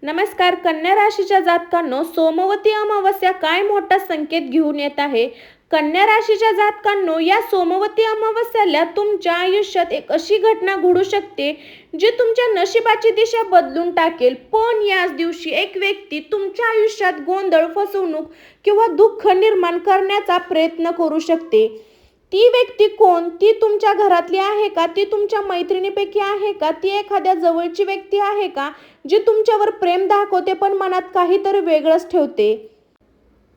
नमस्कार. कन्या राशीच्या जातकांनो, सोमवती अमावस्या काय मोठा संकेत घेऊन येत आहे. कन्या राशीच्या जातकांनो, या सोमवती अमावस्याला तुमच्या आयुष्यात एक अशी घटना घडू शकते जी तुमच्या नशिबाची दिशा बदलून टाकेल. पण याच दिवशी एक व्यक्ती तुमच्या आयुष्यात गोंधळ, फसवणूक किंवा दुःख निर्माण करण्याचा प्रयत्न करू शकते. ती व्यक्ती कोण? ती तुमच्या घरातली आहे का? ती तुमच्या मैत्रिणीपैकी आहे का? ती एखाद्या जवळची व्यक्ती आहे का जी तुमच्यावर प्रेम दाखवते पण मनात काहीतरी वेगळंच ठेवते?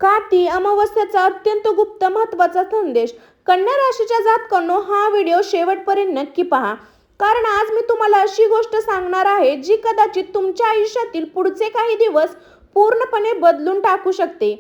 का ती अमावस्याचा अत्यंत गुप्त महत्त्वाचा संदेश? कन्या राशीच्या जातकांनो, हा व्हिडिओ शेवटपर्यंत नक्की पहा, कारण आज मी तुम्हाला अशी गोष्ट सांगणार आहे जी कदाचित तुमच्या आयुष्यातील पुढचे काही दिवस पूर्णपणे बदलून टाकू शकते.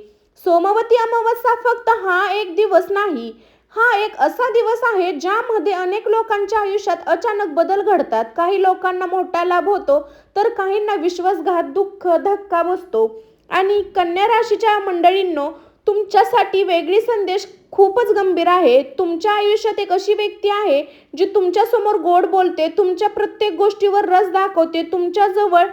सोमवती अमावस्या फक्त हा एक दिवस नाही, हा एक असा दिवस आहे ज्यामध्ये अनेक लोकांच्या आयुष्यात अचानक बदल घडतात. काही लोकांना मोठा लाभ होतो, तर काहींना विश्वासघात, दुःख, धक्का बसतो. आणि कन्या राशीच्या मंडळींनो, तुमच्यासाठी वेगळी संदेश खूपच गंभीर आहे. तुमच्या आयुष्यात एक अशी व्यक्ती आहे जी तुमच्या समोर गोड बोलते, तुमच्या प्रत्येक गोष्टीवर रस दाखवते, तुमच्या जवळ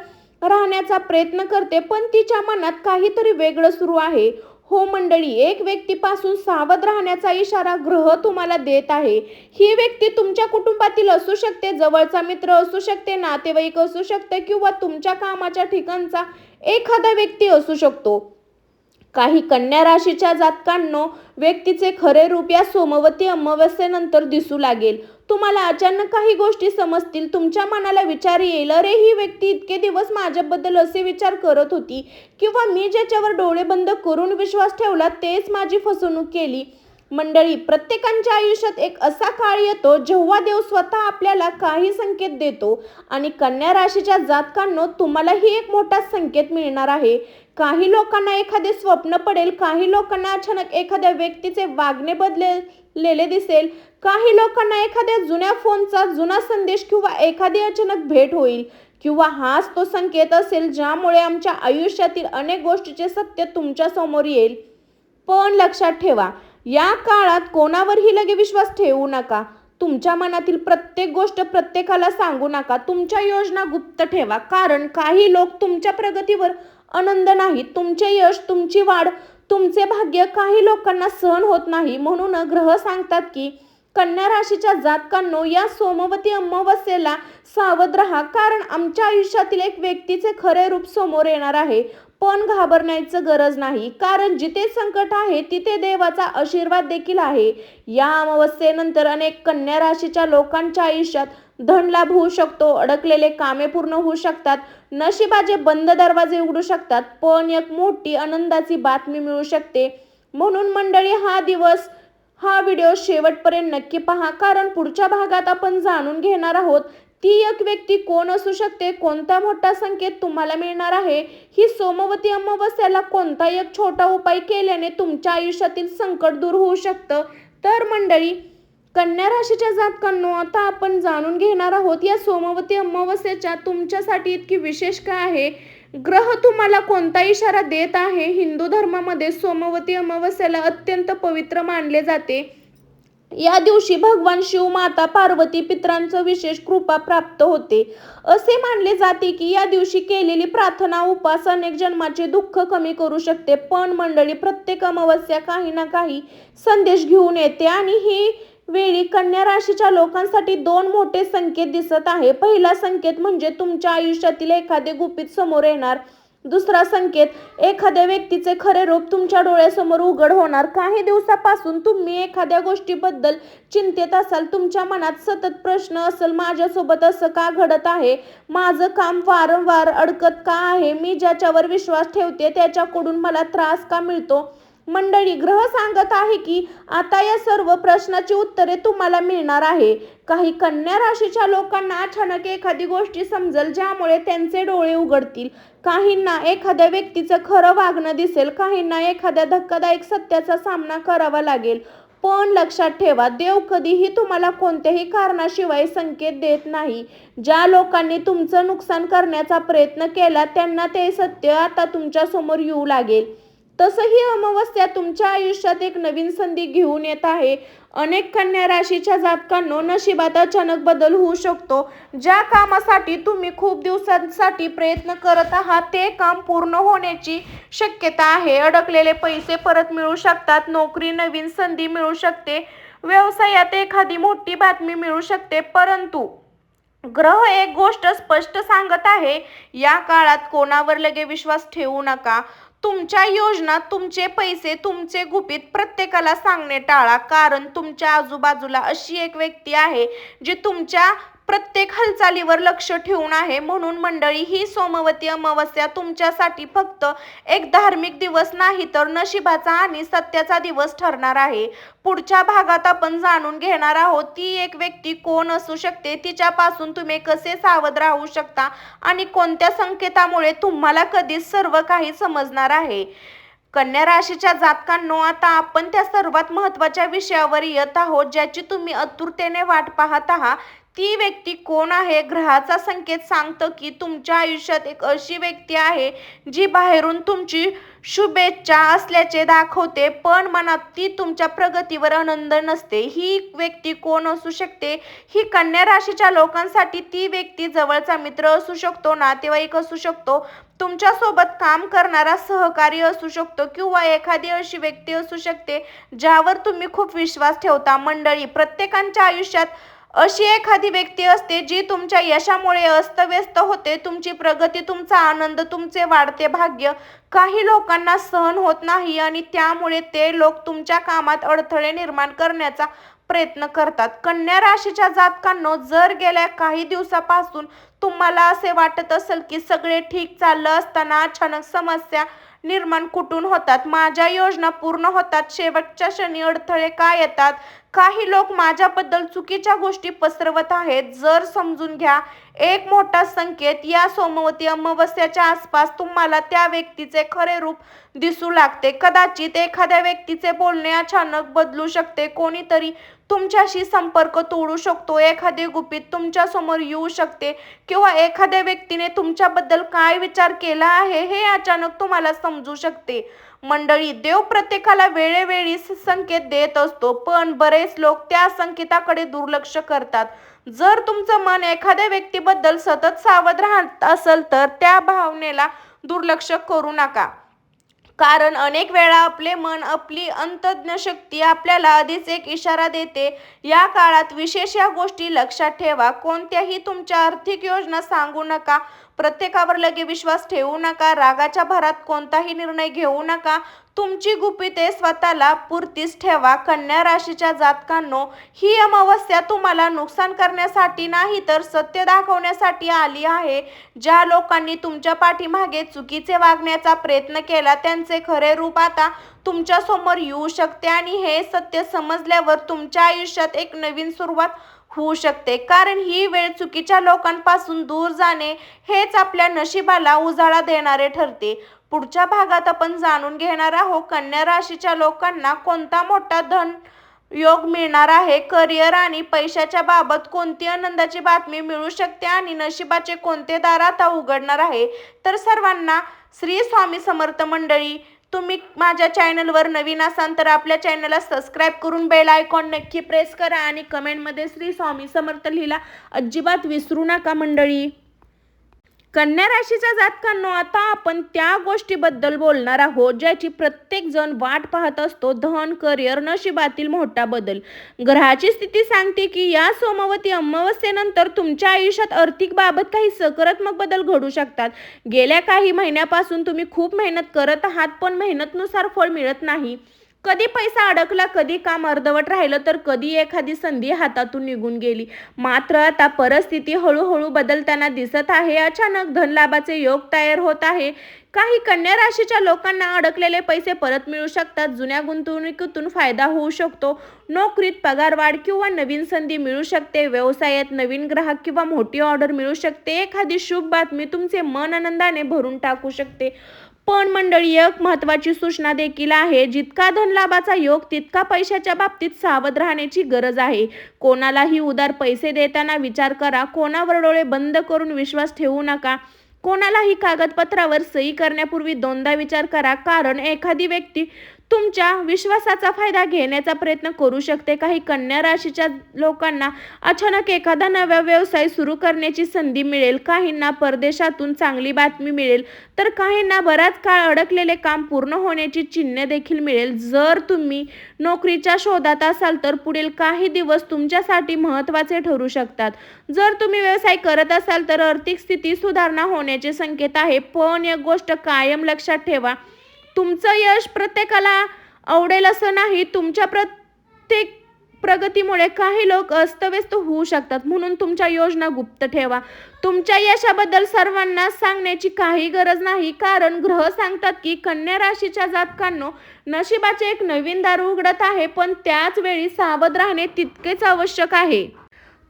राहण्याचा प्रयत्न करते, पण तिच्या मनात काहीतरी वेगळं सुरू आहे. हो मंडळी, एक व्यक्तीपासून सावध राहण्याचा इशारा ग्रह तुम्हाला देत आहे. ही व्यक्ती तुमच्या कुटुंबातील असू शकते, जवळचा मित्र असू शकते, नातेवाईक असू शकते किंवा तुमच्या कामाच्या ठिकाणचा एखादा व्यक्ती असू शकतो. काही कन्या राशीच्या जातकांनो, व्यक्तीचे खरे रूप या सोमवती अमावस्येनंतर दिसू लागेल. तुम्हाला अचानक काही गोष्टी समजतील. तुमच्या मनाला विचार येईल, अरे ही व्यक्ती इतके दिवस माझ्याबद्दल असे विचार करत होती, किंवा मी ज्याच्यावर डोळे बंद करून विश्वास ठेवला तेच माझी फसवणूक केली. मंडळी, प्रत्येकाच्या आयुष्यात एक असा काळ येतो जेव्हा देव स्वतः आपल्याला काही संकेत देतो, आणि कन्या राशीच्या जातकांनो, तुम्हालाही एक मोठा संकेत मिळणार आहे. काही लोकांना एखादे स्वप्न पडेल, काही लोकांना अचानक एखाद्या व्यक्तीचे वागणे बदललेले दिसेल, काही लोकांना एखाद्या जुन्या फोनचा जुना संदेश किंवा एखादी अचानक भेट होईल, किंवा हाच तो संकेत असेल ज्यामुळे आमच्या आयुष्यातील अनेक गोष्टीचे सत्य तुमच्या समोर येईल. पण लक्षात ठेवा, या काळात कोणावरही लगे विश्वास ठेवू नका. तुमच्या मनातील प्रत्येक गोष्ट प्रत्येकाला सांगू नका. तुमच्या योजना गुप्त ठेवा, कारण काही लोक तुमच्या प्रगतीवर आनंद नाही, तुमचे यश, तुमची वाढ, तुमचे भाग्य काही लोकांना सहन होत नाही. म्हणून ग्रह सांगतात की कन्या राशीच्या जातकांनो, या सोमवती अमावस्येला सावध राहा, कारण आमच्या आयुष्यातील एक व्यक्तीचे खरे रूप समोर येणार आहे. पण घाबरण्याची गरज नाही, कारण जिथे संकट आहे तिथे देवाचा आशीर्वाद देखील आहे. या अमावस्येनंतर अनेक कन्या राशीच्या लोकांच्या आयुष्यात धनलाभ होऊ शकतो, अडकलेले कामे पूर्ण होऊ शकतात, नशिबाचे बंद दरवाजे उघडू शकतात, पण एक मोठी आनंदाची बातमी मिळू शकते. म्हणून मंडळी, हा व्हिडिओ शेवटपर्यंत नक्की पहा, कारण पुढच्या भागात आपण जाणून घेणार आहोत ती एक व्यक्ती कोण असू शकते, कोणता मोठा संकेत तुम्हाला मिळणार आहे, ही सोमवती अमावस्याला कोणता एक छोटा उपाय केल्याने तुमच्या आयुष्यातील संकट दूर होऊ शकतं. तर मंडळी, कन्या राशीच्या जातकांनो, आता आपण जाणून घेणार आहोत या सोमवती अमावस्येच्या तुमच्यासाठी इतकी विशेष काय आहे, ग्रह तुम्हाला कोणता इशारा देत आहे. हिंदू धर्मामध्ये सोमवती अमावस्येला अत्यंत पवित्र मानले जाते. या दिवशी भगवान शिव, माता पार्वती, पितरांचं विशेष कृपा प्राप्त होते. असे मानले जाते की या दिवशी केलेली प्रार्थना, उपास अनेक जन्माचे दुःख कमी करू शकते. पण मंडळी, प्रत्येक अमावस्या काही ना काही संदेश घेऊन येते, आणि ही वेळी कन्या राशीच्या लोकांसाठी दोन मोठे संकेत दिसत आहे. पहिला संकेत म्हणजे तुमच्या आयुष्यातील एखादे गुपित समोर येणार. दुसरा संकेत, एखाद्या व्यक्तीचे खरे रूप तुमच्या डोळ्यासमोर उघड होणार. काही दिवसापासून तुम्ही एखाद्या गोष्टीबद्दल चिंतेत असाल, तुमच्या मनात सतत प्रश्न असेल, माझ्यासोबत असं का घडत आहे, माझं काम वारंवार अडकत का आहे, मी ज्याच्यावर विश्वास ठेवते त्याच्याकडून मला त्रास का मिळतो. मंडळी, ग्रह सांगत आहे की आता या सर्व प्रश्नाची उत्तरे तुम्हाला मिळणार आहे. काही कन्या राशीच्या लोकांना अचानक एखादी गोष्टी समजेल ज्यामुळे त्यांचे डोळे उघडतील. काहींना एखाद्या व्यक्तीचं खरं वागणं दिसेल, काहींना एखाद्या धक्कादायक सत्याचा सामना करावा लागेल. पण लक्षात ठेवा, देव कधीही तुम्हाला कोणत्याही कारणाशिवाय संकेत देत नाही. ज्या लोकांनी तुमचं नुकसान करण्याचा प्रयत्न केला त्यांना ते सत्य आता तुमच्या समोर येऊ लागेल. तसं ही अमावस्या तुमच्या आयुष्यात एक नवीन संधी घेऊन येत आहे. अनेक कन्या राशीच्या जातकांनो, नशिबात अचानक बदल होऊ शकतो. ज्या कामासाठी तुम्ही खूप दिवसांसाठी प्रयत्न करत आहात ते काम पूर्ण होण्याची शक्यता आहे. अडकलेले पैसे परत मिळू शकतात. नोकरी नवीन संधी मिळू शकते. व्यवसायात एखादी मोठी बातमी मिळू शकते. परंतु ग्रह एक गोष्ट स्पष्ट सांगत आहे, या काळात कोणावर लगे विश्वास ठेवू नका. तुमच्या योजना, तुमचे पैसे, तुमचे गुपित प्रत्येकाला सांगणे टाळा, कारण तुमच्या आजूबाजूला अशी एक व्यक्ती आहे जी तुमच्या प्रत्येक हालचालीवर लक्ष ठेवून आहे. म्हणून मंडळी, ही सोमवती अमावस्या तुमच्यासाठी फक्त एक धार्मिक दिवस नाही तर नशिबाचा आणि सत्याचा दिवस ठरणार आहे. पुढच्या भागात आपण जाणून घेणार आहोत ती एक व्यक्ती कोण असू शकते, तिच्यापासून तुम्ही कसे सावध राहू शकता आणि कोणत्या संकेतामुळे तुम्हाला कधीच सर्व काही समजणार आहे. कन्या राशीच्या जातकांनो, आता आपण त्या सर्वात महत्त्वाच्या विषयावर येत आहोत ज्याची तुम्ही आतुरतेने वाट पाहत आहात. ती व्यक्ती कोण आहे? ग्रहाचा संकेत सांगतं की तुमच्या आयुष्यात एक अशी व्यक्ती आहे जी बाहेरून तुमची शुभेच्छा असल्याचे दाखवते, पण मनात ती तुमच्या प्रगतीवर आनंद नसते. ही व्यक्ती कोण असू शकते? ही कन्या राशीच्या लोकांसाठी ती व्यक्ती जवळचा मित्र असू शकतो, नातेवाईक असू शकतो, तुमच्यासोबत काम करणारा सहकारी असू शकतो किंवा एखादी अशी व्यक्ती असू शकते ज्यावर तुम्ही खूप विश्वास ठेवता. मंडळी, प्रत्येकाच्या आयुष्यात अशी एखादी व्यक्ती असते जी तुमच्या यशामुळे अस्तव्यस्त होते. तुमची प्रगती, तुमचा आनंद, तुमचे वाढते भाग्य काही लोकांना सहन होत नाही आणि त्यामुळे ते लोक तुमच्या कामात अडथळे निर्माण करण्याचा प्रयत्न करतात. कन्या राशीच्या जातकांनो, जर गेल्या काही दिवसापासून तुम्हाला असे वाटत असेल की सगळे ठीक चाललं असताना अचानक समस्या निर्माण कुठून होतात, माझ्या योजना पूर्ण होतात, शेवटच्या क्षणी अडथळे का येतात, काही लोक माझ्याबद्दल चुकीच्या गोष्टी पसरवत आहेत, जर समजून घ्या, एक मोठा संकेत. या सोमवती अमावस्याच्या आसपास तुम्हाला त्या व्यक्तीचे खरे रूप दिसू लागते. कदाचित एखाद्या व्यक्तीचे बोलणे अचानक बदलू शकते. कोणीतरी तुमच्याशी संपर्क तोडू शकतो. एखादे गुपित तुमच्या समोर येऊ शकते किंवा एखाद्या व्यक्तीने तुमच्याबद्दल काय विचार केला आहे हे अचानक तुम्हाला समजू शकते. मंडळी, देव प्रत्येकाला वेळोवेळी संकेत देत असतो, पण बरेच लोक त्या संकेताकडे दुर्लक्ष करतात. जर तुमचं मन एखाद्या व्यक्तीबद्दल सतत सावध राहत असेल तर त्या भावनेला दुर्लक्ष करू नका, कारण अनेक वेळा आपले मन, आपली अंतर्ज्ञ शक्ती आपल्याला आधीच एक इशारा देते. या काळात विशेष या गोष्टी लक्षात ठेवा. कोणत्याही तुमच्या आर्थिक योजना सांगू नका. प्रत्येकावर लगे विश्वास ठेवू नका. रागाच्या भरात कोणताही निर्णय घेऊ नका. तुमची गुपिते स्वतःला पुरतीच ठेवा. कन्या राशीच्या जातकांनो, ही अमावस्या तुम्हाला नुकसान करण्यासाठी नाही तर सत्य दाखवण्यासाठी आली आहे. ज्या लोकांनी तुमच्या पाठीमागे चुकीचे वागण्याचा प्रयत्न केला त्यांचे खरे रूप आता तुमच्या समोर येऊ शकते आणि हे सत्य समजल्यावर तुमच्या आयुष्यात एक नवीन सुरुवात होऊ शकते, कारण ही वेळ चुकीच्या लोकांपासून दूर जाणे हेच आपल्या नशिबाला उजाळा देणारे ठरते. पुढच्या भागात आपण जाणून घेणार आहोत कन्या राशीच्या लोकांना कोणता मोठा धन योग मिळणार आहे, करिअर आणि पैशाच्या बाबत कोणती आनंदाची बातमी मिळू शकते आणि नशिबाचे कोणते दार आता उघडणार आहे. तर सर्वांना श्री स्वामी समर्थ. मंडळी, तुम्ही माझ्या चॅनलवर नवीन असाल तर आपल्या चॅनलला सबस्क्राईब करून बेल आयकॉन नक्की प्रेस करा आणि कमेंटमध्ये श्री स्वामी समर्थ लिहिला अजिबात विसरू नका. मंडळी, कन्या राशीच्या जातकांनो, आता आपण त्या गोष्टीबद्दल बोलणार आहोत ज्याची प्रत्येक जण वाट पाहत असतो. धन, करिअर, नशिबातील मोठा बदल. ग्रहाची स्थिती सांगते की या सोमवती अमावस्येनंतर तुमच्या आयुष्यात आर्थिक बाबत काही सकारात्मक बदल घडू शकतात. गेल्या काही महिन्यापासून तुम्ही खूप मेहनत करत आहात, पण मेहनतीनुसार फळ मिळत नाही. कधी पैसा अडकला, कधी काम अर्धवट राहिलं, तर कधी एखादी संधी हातातून निघून गेली. मात्र आता परिस्थिती हळूहळू बदलताना दिसत आहे. अचानक धनलाभाचे योग तयार होत आहे. काही कन्या राशीच्या लोकांना अडकलेले पैसे परत मिळू शकतात. जुन्या गुंतवणुकीतून फायदा होऊ शकतो. नोकरीत पगारवाढ किंवा नवीन संधी मिळू शकते. व्यवसायात नवीन ग्राहक किंवा मोठी ऑर्डर मिळू शकते. एखादी शुभ बातमी तुमचे मन आनंदाने भरून टाकू शकते. पण मंडळी, एक महत्त्वाची सूचना देखील आहे. जितका धनलाभाचा योग तितका पैशाच्या बाबतीत सावध राहण्याची गरज आहे. कोणालाही उधार पैसे देताना विचार करा. कोणावर डोळे बंद करून विश्वास ठेवू नका. कोणालाही कागदपत्रावर सही करण्यापूर्वी दोनदा विचार करा, कारण एखादी व्यक्ती तुमच्या विश्वासाचा फायदा घेण्याचा प्रयत्न करू शकते. काही कन्या राशीच्या लोकांना अचानक एखादा नवा व्यवसाय सुरू करण्याची संधी मिळेल. काहींना परदेशातून चांगली बातमी मिळेल, तर काहींना बराच काळ अडकलेले काम पूर्ण होण्याची चिन्हे देखील मिळेल. जर तुम्ही नोकरीच्या शोधात असाल तर पुढील काही दिवस तुमच्यासाठी महत्त्वाचे ठरू शकतात. जर तुम्ही व्यवसाय करत असाल तर आर्थिक स्थिती सुधारणा होण्याचे संकेत आहे. पण एक गोष्ट कायम लक्षात ठेवा, तुमचं यश प्रत्येकाला आवडेल असं नाही. तुमच्या प्रत्येक प्रगतीमुळे काही लोक अस्तव्यस्त होऊ शकतात, म्हणून तुमच्या योजना गुप्त ठेवा. तुमच्या यशाबद्दल सर्वांना सांगण्याची काही गरज नाही, कारण ग्रह सांगतात की कन्या राशीच्या जातकांनो, नशिबाचे एक नवीन दार उघडत आहे, पण त्याच वेळी सावध राहणे तितकेच आवश्यक आहे.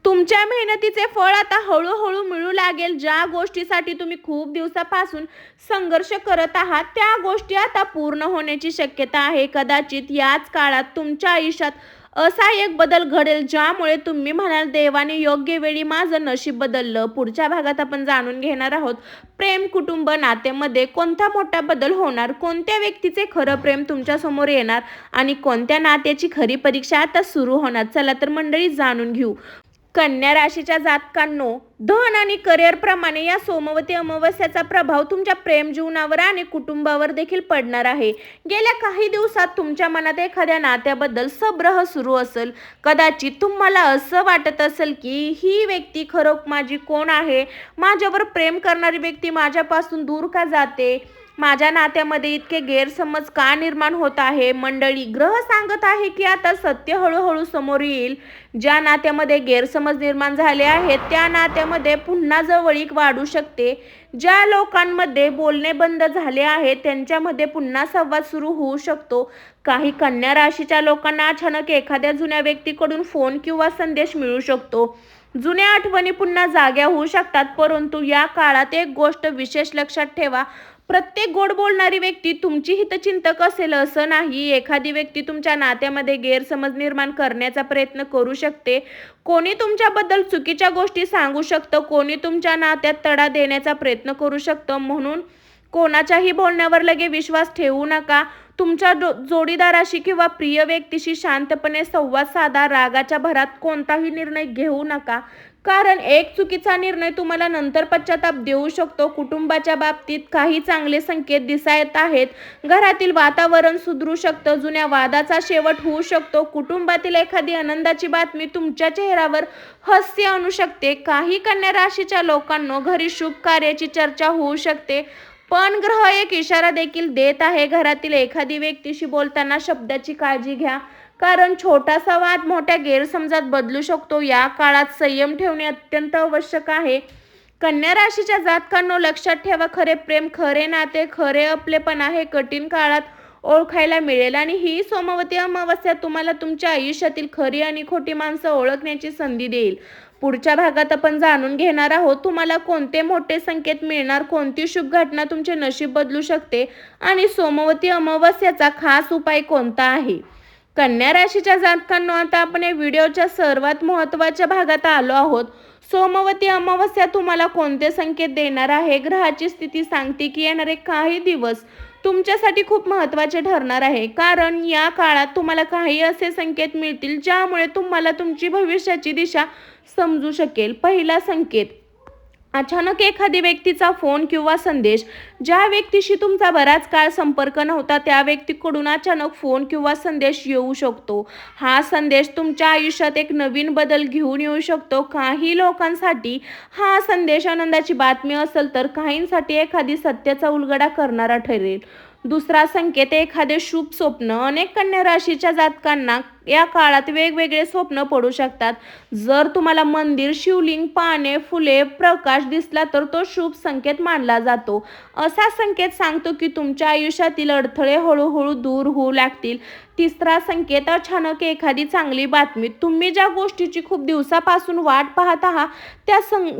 तुमच्या मेहनतीचे फळ आता हळूहळू मिळू लागेल. ज्या गोष्टीसाठी तुम्ही खूप दिवसापासून संघर्ष करत आहात त्या गोष्टी आता पूर्ण होण्याची शक्यता आहे. कदाचित याच काळात तुमच्या आयुष्यात असा एक बदल घडेल ज्यामुळे तुम्ही म्हणाल, देवाने योग्य वेळी माझं नशीब बदललं. पुढच्या भागात आपण जाणून घेणार आहोत, प्रेम, कुटुंब, नात्यामध्ये कोणता मोठा बदल होणार, कोणत्या व्यक्तीचे खरं प्रेम तुमच्या समोर येणार आणि कोणत्या नात्याची खरी परीक्षा आता सुरू होणार. चला तर मंडळी, जाणून घेऊ. कन्या राशीच्या जातकांनो, धन आणि करिअर प्रमाणे या सोमवती अमावस्याचा प्रभाव तुमच्या प्रेम जीवनावर आणि कुटुंबावर देखील पडणार आहे. गेल्या काही दिवसात तुमच्या मनात एखाद्या नात्याबद्दल संभ्रम सुरू असेल. कदाचित तुम्हाला असं वाटत असेल की ही व्यक्ती खरं माझी कोण आहे, माझ्यावर प्रेम करणारी व्यक्ती माझ्यापासून दूर का जाते, माझ्या नात्यामध्ये इतके गैरसमज का निर्माण होत आहे. मंडळी, ग्रह सांगत आहे की आता सत्य हळूहळू समोर येईल. ज्या नात्यामध्ये गैरसमज निर्माण झाले आहेत त्या नात्यामध्ये पुन्हा जवळीक वाढू शकते. ज्या लोकांमध्ये बोलणे बंद झाले आहे त्यांच्यामध्ये पुन्हा संवाद सुरू होऊ शकतो. काही कन्या राशीच्या लोकांना अचानक एखाद्या जुन्या व्यक्तीकडून फोन किंवा संदेश मिळू शकतो. जुन्या आठवणी पुन्हा जाग्या होऊ शकतात. परंतु या काळात एक गोष्ट विशेष लक्षात ठेवा, प्रत्येक गोड बोलणारी व्यक्ती तुमची हितचिंतक असेल असं नाही. एखादी व्यक्ती तुमच्या नात्यामध्ये गैरसमज निर्माण करण्याचा प्रयत्न करू शकते. कोणी तुमच्याबद्दल चुकीच्या गोष्टी सांगू शकतं, कोणी तुमच्या नात्यात तडा देण्याचा प्रयत्न करू शकतं. म्हणून कोणाच्याही बोलण्यावर लगे विश्वास ठेवू नका. तुमच्या जोडीदाराशी किंवा प्रिय व्यक्तीशी शांतपणे संवाद साधा. रागाच्या भरात कोणताही निर्णय घेऊ नका, कारण एक चुकीचा निर्णय तुम्हाला नंतर पश्चाताप देऊ शकतो. कुटुंबाच्या बाबतीत काही चांगले संकेत दिसत आहेत. घरातील वातावरण सुधरू शकतं. जुन्या वादाचा शेवट होऊ शकतो. कुटुंबातील एखादी आनंदाची बातमी तुमच्या चेहऱ्यावर हास्य आणू शकते. काही कन्या राशीच्या लोकांना घरी शुभ कार्याची चर्चा होऊ शकते. पण ग्रह एक इशारा देखील देत आहे, घरातील एखादी व्यक्तीशी बोलताना शब्दाची काळजी घ्या, कारण छोटासा वाद मोठ्या गैरसमजात बदलू शकतो. या काळात संयम ठेवणे अत्यंत आवश्यक आहे. कन्या राशीच्या जातकांनो, लक्षात ठेवा, खरे प्रेम, खरे नाते, खरे आपलेपणा हे कठीण काळात ओळखायला मिळेल. आणि ही सोमवती अमावस्या तुम्हाला तुमच्या आयुष्यातील खरी आणि खोटी माणसं ओळखण्याची संधी देईल. पुढच्या भागात आपण जाणून घेणार आहोत, तुम्हाला कोणते मोठे संकेत मिळणार, कोणती शुभ घटना तुमचे नशीब बदलू शकते आणि सोमवती अमावस्याचा खास उपाय कोणता आहे. कन्या राशीच्या जातकांनो, आता आपण या व्हिडिओच्या सर्वात महत्त्वाच्या भागात आलो आहोत. सोमवती अमावस्या तुम्हाला कोणते संकेत देणार आहे. ग्रहाची स्थिती सांगते की येणारे काही दिवस तुमच्यासाठी खूप महत्त्वाचे ठरणार आहे, कारण या काळात तुम्हाला काही असे संकेत मिळतील ज्यामुळे तुम्हाला तुमची भविष्याची दिशा समजू शकेल. पहिला संकेत, अचानक एखादी व्यक्तीचा फोन किंवा संदेश. ज्या व्यक्तीशी तुमचा बराच काळ संपर्क नव्हता त्या व्यक्तीकडून अचानक फोन किंवा संदेश येऊ शकतो. हा संदेश तुमच्या आयुष्यात एक नवीन बदल घेऊन येऊ शकतो. काही लोकांसाठी हा संदेश आनंदाची बातमी असेल, तर काहींसाठी एखादी सत्याचा उलगडा करणारा ठरेल. दुसरा संकेत, एखादे शुभ स्वप्न. अनेक कन्या राशीच्या जातकांना या काळात वेगवेगळे स्वप्न पडू शकतात. जर तुम्हाला मंदिर, शिवलिंग, पाने, फुले, प्रकाश दिसला तर तो शुभ संकेत मानला जातो. असा संकेत सांगतो की तुमच्या आयुष्यातील अडथळे हळूहळू दूर होऊ लागतील. तिसरा संकेत, अचानक एखादी चांगली बातमी. तुम्ही ज्या गोष्टीची खूप दिवसापासून वाट पाहत आहात त्या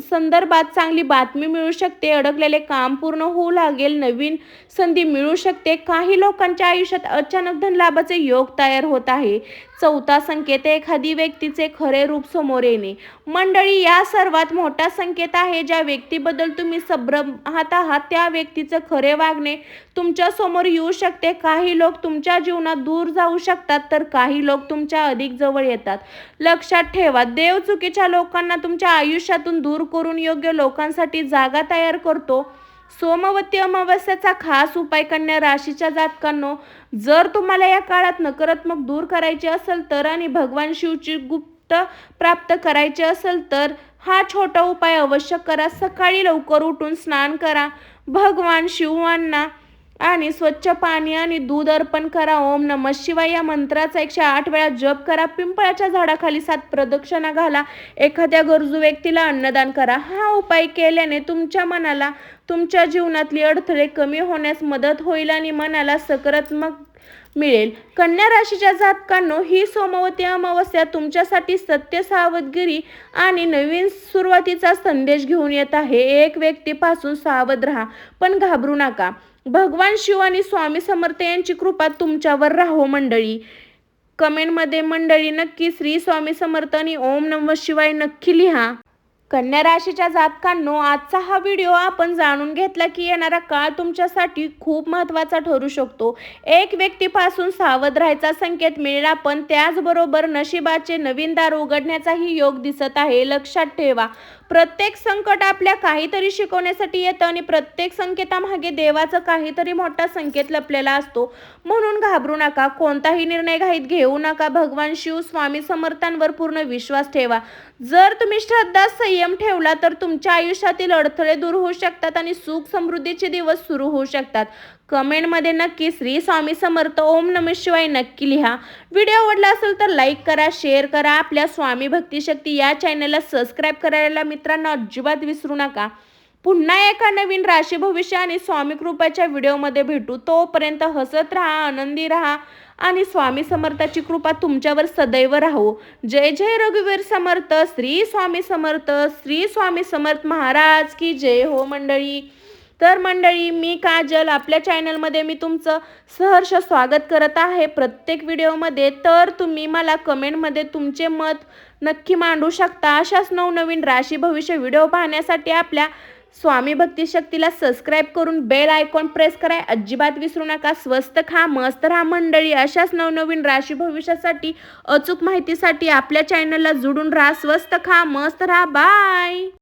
संदर्भात चांगली बातमी मिळू शकते. अडकलेले काम पूर्ण होऊ लागेल. नवीन संधी मिळू शकते. काही लोकांच्या आयुष्यात अचानक धनलाभाचे योग तयार होत आहे. चौथा संकेत, एखादी व्यक्तीचे खरे रूप समोर येणे. मंडळी, या सर्वात मोठा संकेत आहे. ज्या व्यक्तीबद्दल तुम्ही संभ्रम आहात त्या व्यक्तीचं खरे वागणे तुमच्या समोर येऊ शकते. काही लोक तुमच्या जीवनात दूर जाऊ शकतात तर काही लोक तुमच्या अधिक जवळ येतात. लक्षात ठेवा, देव चुकीच्या लोकांना तुमच्या आयुष्यातून दूर करून योग्य लोकांसाठी जागा तयार करतो. सोमवती अमावस्येचा खास उपाय. कन्या राशीच्या जातकांनो, जर तुम्हाला या काळात नकारात्मक दूर करायचे असेल तर आणि भगवान शिवची गुप्त प्राप्त करायचे असेल तर हा छोटा उपाय अवश्य करा. सकाळी लवकर उठून स्नान करा. भगवान शिवांना आणि स्वच्छ पाणी आणि दूध अर्पण करा. ओम नमः शिवाय या मंत्राचा 108 वेळा जप करा. पिंपळाच्या झाडाखाली 7 प्रदक्षिणा घाला. एखाद्या गरजू व्यक्तीला अन्नदान करा. हा उपाय केल्याने तुमच्या मनाला तुमच्या जीवनातली अडथळे कमी होण्यास मदत होईल आणि मनाला सकारात्मक मिळेल. कन्या राशीच्या जातकांनो, ही सोमवती अमावस्या तुमच्यासाठी सत्य, सावधगिरी आणि नवीन सुरुवातीचा संदेश घेऊन येत आहे. एक व्यक्तीपासून सावध राहा पण घाबरू नका. भगवान शिव आणि स्वामी समर्थ यांची कृपा तुमच्यावर राहो. मंडळी, कमेंटमध्ये मंडळी नक्की श्री स्वामी समर्थ आणि ओम नमः शिवाय नक्की लिहा. कन्या राशीच्या जातकांनो, आजचा हा व्हिडिओ आपण जाणून घेतला की येणारा काळ तुमच्यासाठी खूप महत्त्वाचा ठरू शकतो. एक व्यक्तीपासून सावध राहायचा संकेत मिळाला पण त्याचबरोबर नशिबाचे नवीन दार उघडण्याचाही योग दिसत आहे. लक्षात ठेवा, प्रत्येक संकट आपल्या काहीतरी शिकवण्यासाठी येतं आणि प्रत्येक संकेतामागे देवाचा काहीतरी मोठा संकेत लपलेला असतो. म्हणून घाबरू नका. कोणताही निर्णय घाईत घेऊ नका. भगवान शिव, स्वामी समर्थांवर पूर्ण विश्वास ठेवा. जर तुम्ही श्रद्धा, संयम ठेवला तर तुमच्या आयुष्यातील अडथळे दूर होऊ शकतात आणि सुख समृद्धीचे दिवस सुरू होऊ शकतात. कमेंटमध्ये नक्की श्री स्वामी समर्थ ओम नमः शिवाय नक्की लिहा. व्हिडिओ आवडला असेल तर लाईक करा, शेअर करा. आपल्या स्वामी भक्ती शक्ती या चॅनलला सबस्क्राईब करायला मित्रांनो अजिबात विसरू नका. पुन्हा एका नवीन राशी भविष्य आणि स्वामी कृपेच्या व्हिडिओमध्ये भेटू. तोपर्यंत हसत राहा, आनंदी राहा आणि स्वामी समर्थाची कृपा तुमच्यावर सदैव राहो. जय जय रघुवीर समर्थ. श्री स्वामी समर्थ. श्री स्वामी समर्थ महाराज की जय हो. मंडळी, तर मंडळी, मी काजल, आपल्या चॅनलमध्ये मी तुमचं सहर्ष स्वागत करत आहे प्रत्येक व्हिडिओमध्ये. तर तुम्ही मला कमेंटमध्ये तुमचे मत नक्की मांडू शकता. अशाच नवनवीन राशी भविष्य व्हिडिओ पाहण्यासाठी आपल्या स्वामी भक्ती शक्तीला सबस्क्राईब करून बेल आयकॉन प्रेस कराय अजिबात विसरू नका. स्वस्त खा, मस्त राहा. मंडळी, अशाच नवनवीन राशी भविष्यासाठी अचूक माहितीसाठी आपल्या चॅनलला जोडून राहा. स्वस्त खा, मस्त राहा. बाय.